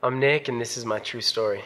I'm Nick, and this is my true story.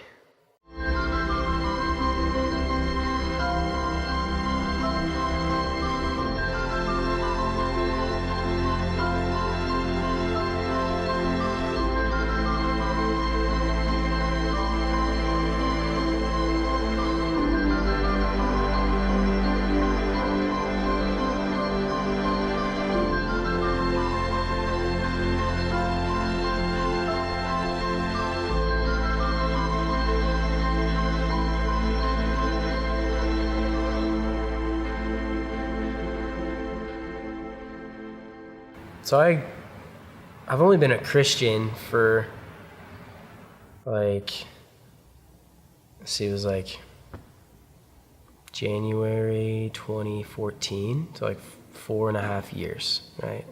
So I've only been a Christian for it was January 2014, so 4.5 years, right?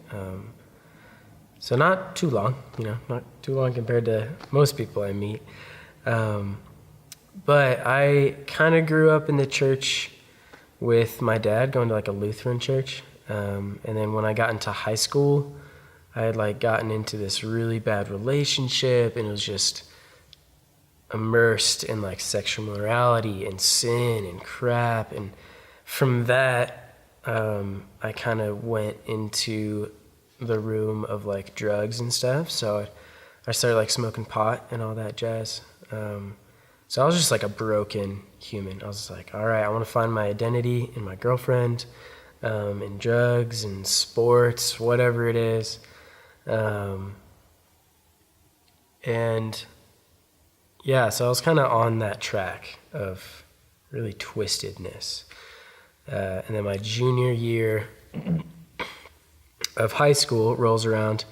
So not too long, not too long compared to most people I meet. But I kind of grew up in the church with my dad, going to a Lutheran church. And then when I got into high school, I had gotten into this really bad relationship, and it was just immersed in sexual morality and sin and crap. And from that, I kind of went into the room of drugs and stuff. So I started smoking pot and all that jazz. So I was just a broken human. I was just all right, I want to find my identity in my girlfriend, in drugs and sports, whatever it is. And yeah, so I was kind of on that track of really twistedness. And then my junior year of high school rolls around,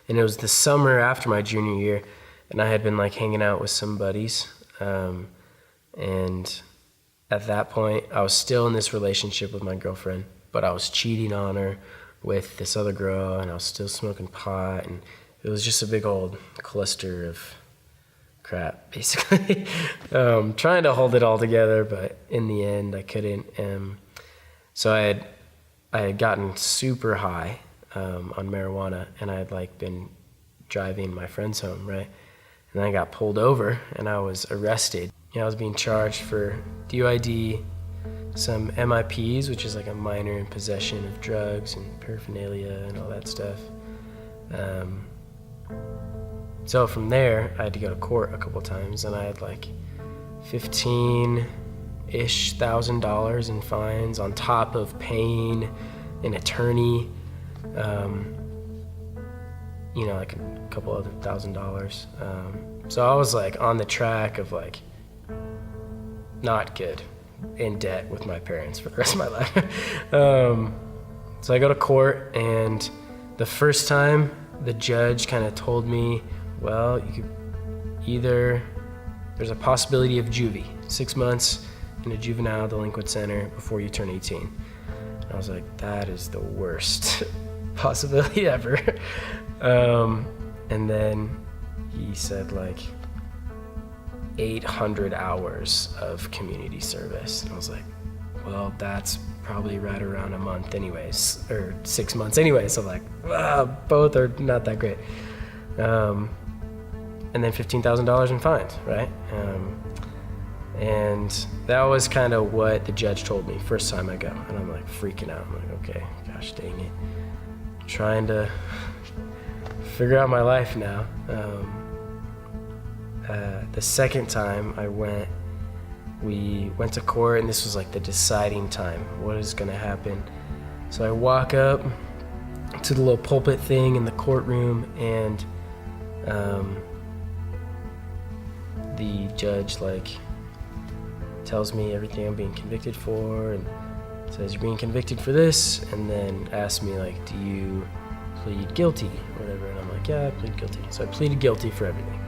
and it was the summer after my junior year, and I had been hanging out with some buddies. And at that point, I was still in this relationship with my girlfriend, but I was cheating on her with this other girl, and I was still smoking pot, and it was just a big old cluster of crap, basically. Trying to hold it all together, but in the end, I couldn't. So I had gotten super high on marijuana, and I had been driving my friends home, right? And then I got pulled over, and I was arrested. I was being charged for DUID, some MIPs, which is a minor in possession of drugs and paraphernalia and all that stuff. So from there, I had to go to court a couple times, and I had $15,000-ish in fines on top of paying an attorney, a couple other $1,000. So I was on the track of not good, in debt with my parents for the rest of my life. So I go to court, and the first time the judge kind of told me, well, you could there's a possibility of juvie, 6 months in a juvenile delinquent center before you turn 18. And I was like, that is the worst possibility ever. And then he said 800 hours of community service. And I was like, well, that's probably right around a month anyways, or 6 months anyway. So both are not that great. And then $15,000 in fines, right? And that was kind of what the judge told me first time I go. And I'm freaking out. I'm okay, gosh dang it. Trying to figure out my life now. The second time we went to court, and this was the deciding time. What is gonna happen? So I walk up to the little pulpit thing in the courtroom, and the judge tells me everything I'm being convicted for, and says, you're being convicted for this, and then asks me do you plead guilty or whatever? And I'm yeah, I plead guilty. So I pleaded guilty for everything.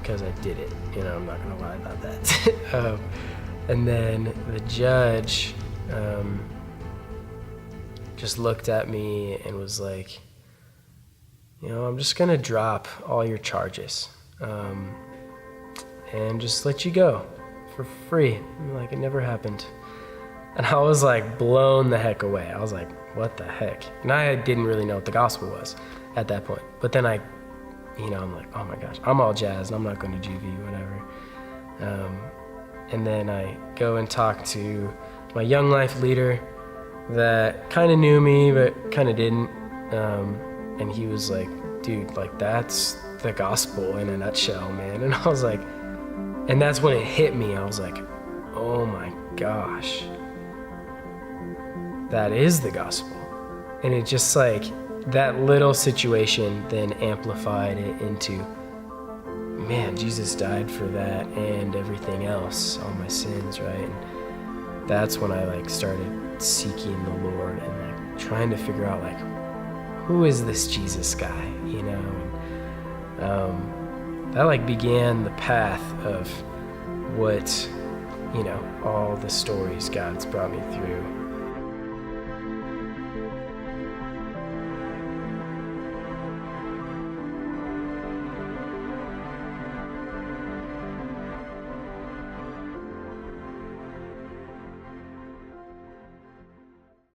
Because I did it, I'm not gonna lie about that. And then the judge just looked at me and was I'm just gonna drop all your charges and just let you go for free. It never happened. And I was blown the heck away. I was what the heck? And I didn't really know what the gospel was at that point. But then I I'm like, oh my gosh, I'm all jazzed. I'm not going to juvie, whatever. And then I go and talk to my young life leader that kind of knew me, but kind of didn't. And he was like, dude, like that's the gospel in a nutshell, man. And I was like, and that's when it hit me. I was like, oh my gosh, that is the gospel. And it just like, that little situation then amplified it into, man, Jesus died for that and everything else, all my sins, right? And that's when I like started seeking the Lord and like trying to figure out like, who is this Jesus guy, And that like began the path of what, all the stories God's brought me through.